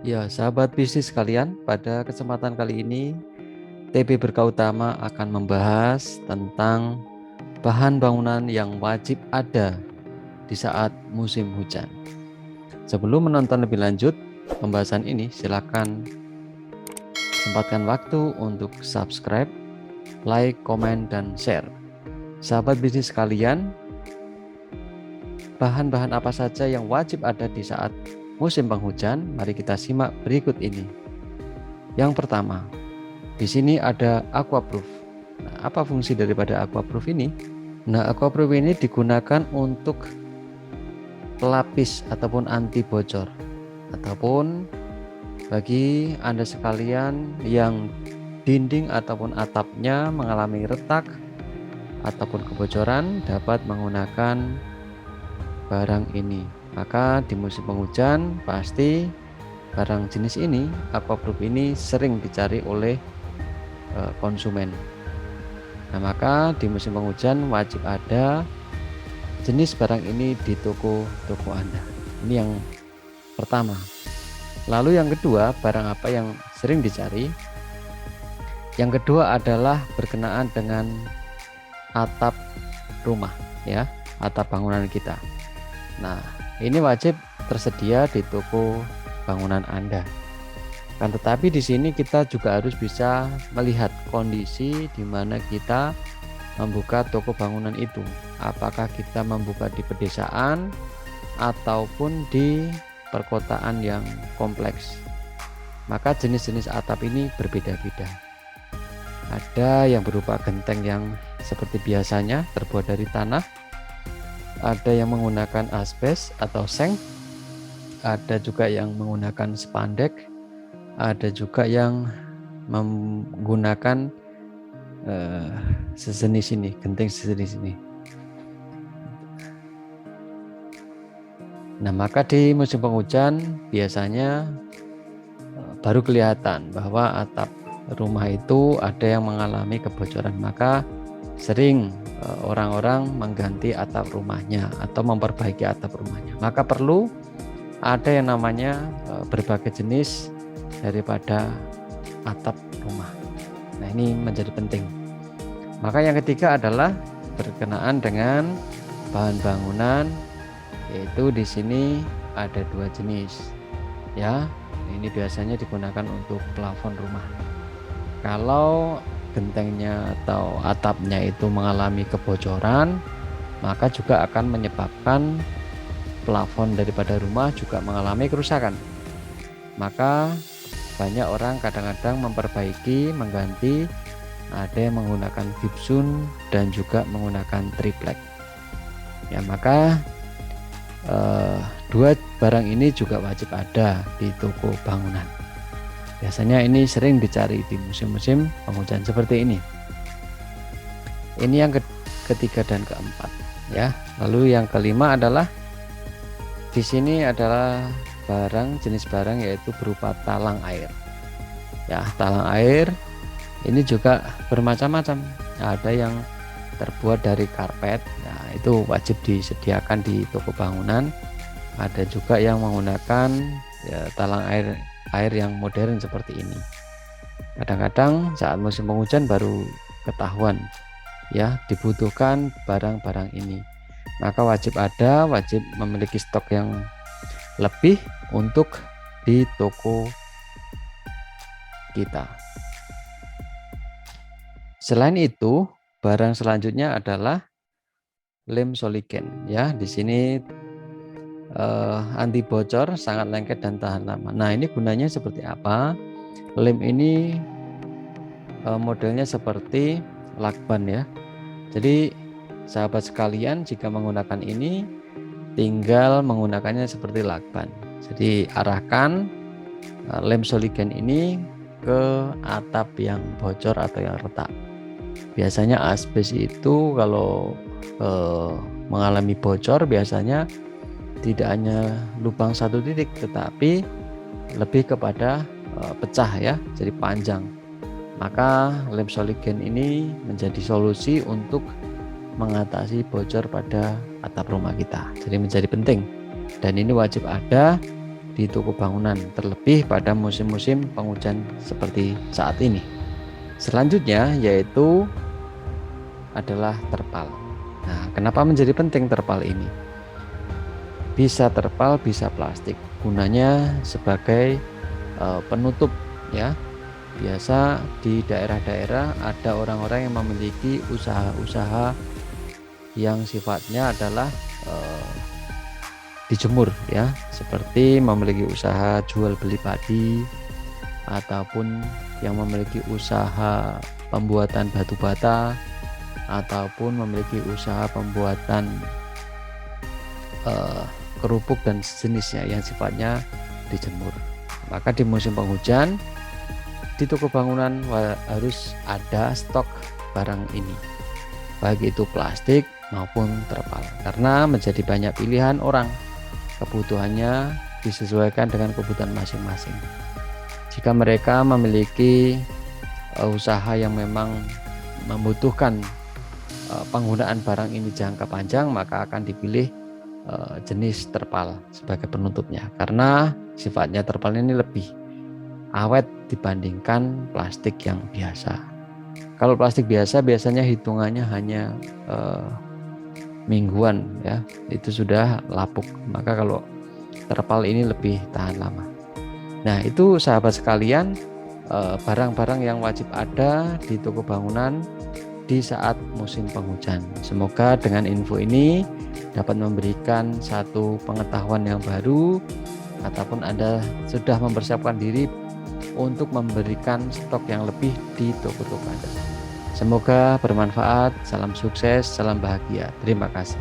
Ya, sahabat bisnis sekalian, pada kesempatan kali ini TP Berkah Utama akan membahas tentang bahan bangunan yang wajib ada di saat musim hujan. Sebelum menonton lebih lanjut pembahasan ini, silakan sempatkan waktu untuk subscribe, like, komen, dan share. Sahabat bisnis sekalian, bahan-bahan apa saja yang wajib ada di saat musim penghujan? Mari kita simak berikut ini. Yang pertama, di sini ada aquaproof. Nah, apa fungsi daripada aquaproof ini? Nah, aquaproof ini digunakan untuk pelapis ataupun anti bocor, ataupun bagi Anda sekalian yang dinding ataupun atapnya mengalami retak ataupun kebocoran, dapat menggunakan barang ini. Maka di musim penghujan pasti barang jenis ini, aquaproof ini sering dicari oleh konsumen. Nah, maka di musim penghujan wajib ada jenis barang ini di toko Anda. Ini yang pertama. Lalu yang kedua, barang apa yang sering dicari? Yang kedua adalah berkenaan dengan atap rumah, ya, atap bangunan kita. Nah, ini wajib tersedia di toko bangunan Anda. Kan tetapi di sini kita juga harus bisa melihat kondisi di mana kita membuka toko bangunan itu. Apakah kita membuka di pedesaan ataupun di perkotaan yang kompleks. Maka jenis-jenis atap ini berbeda-beda. Ada yang berupa genteng yang seperti biasanya terbuat dari tanah. Ada yang menggunakan asbes atau seng. Ada juga yang menggunakan spandek. Ada juga yang menggunakan sejenis ini, genting sejenis ini. Nah, maka di musim penghujan biasanya baru kelihatan bahwa atap rumah itu ada yang mengalami kebocoran. Maka sering orang-orang mengganti atap rumahnya atau memperbaiki atap rumahnya. Maka perlu ada yang namanya berbagai jenis daripada atap rumah. Nah, ini menjadi penting. Maka yang ketiga adalah berkenaan dengan bahan bangunan, yaitu di sini ada dua jenis. Ya, ini biasanya digunakan untuk plafon rumah. Kalau gentengnya atau atapnya itu mengalami kebocoran, maka juga akan menyebabkan plafon daripada rumah juga mengalami kerusakan. Maka banyak orang kadang-kadang memperbaiki, mengganti, ada yang menggunakan gypsum dan juga menggunakan triplek. Ya, maka dua barang ini juga wajib ada di toko bangunan. Biasanya ini sering dicari di musim-musim penghujan seperti ini. Ini yang ketiga dan keempat, ya. Lalu yang kelima adalah di sini adalah jenis barang yaitu berupa talang air. Ya, talang air ini juga bermacam-macam. Ada yang terbuat dari karpet. Nah, itu wajib disediakan di toko bangunan. Ada juga yang menggunakan talang air yang modern seperti ini. Kadang-kadang saat musim penghujan baru ketahuan, ya, dibutuhkan barang-barang ini. Maka wajib memiliki stok yang lebih untuk di toko kita. Selain itu, barang selanjutnya adalah lem soligen. Ya, di sini anti bocor, sangat lengket dan tahan lama. Nah, ini gunanya seperti apa? Lem ini modelnya seperti lakban, ya. Jadi sahabat sekalian, jika menggunakan ini tinggal menggunakannya seperti lakban. Jadi arahkan lem soligen ini ke atap yang bocor atau yang retak. Biasanya asbes itu kalau mengalami bocor biasanya tidak hanya lubang satu titik, tetapi lebih kepada pecah, ya, jadi panjang. Maka lem soligen ini menjadi solusi untuk mengatasi bocor pada atap rumah kita. Jadi menjadi penting, dan ini wajib ada di toko bangunan, terlebih pada musim-musim penghujan seperti saat ini. Selanjutnya yaitu adalah terpal. Nah, kenapa menjadi penting terpal ini? Bisa terpal, bisa plastik. Gunanya sebagai penutup ya. Biasa di daerah-daerah ada orang-orang yang memiliki usaha-usaha yang sifatnya adalah dijemur ya, seperti memiliki usaha jual beli padi ataupun yang memiliki usaha pembuatan batu bata ataupun memiliki usaha pembuatan kerupuk dan sejenisnya yang sifatnya dijemur. Maka di musim penghujan di toko bangunan harus ada stok barang ini, baik itu plastik maupun terpal, karena menjadi banyak pilihan orang, kebutuhannya disesuaikan dengan kebutuhan masing-masing. Jika mereka memiliki usaha yang memang membutuhkan penggunaan barang ini jangka panjang, maka akan dipilih jenis terpal sebagai penutupnya, karena sifatnya terpal ini lebih awet dibandingkan plastik yang biasa. Kalau plastik biasa biasanya hitungannya hanya mingguan ya, itu sudah lapuk. Maka kalau terpal ini lebih tahan lama. Nah, itu sahabat sekalian, barang-barang yang wajib ada di toko bangunan di saat musim penghujan. Semoga dengan info ini dapat memberikan satu pengetahuan yang baru, ataupun Anda sudah mempersiapkan diri untuk memberikan stok yang lebih di toko-toko Anda. Semoga bermanfaat. Salam sukses, salam bahagia. Terima kasih.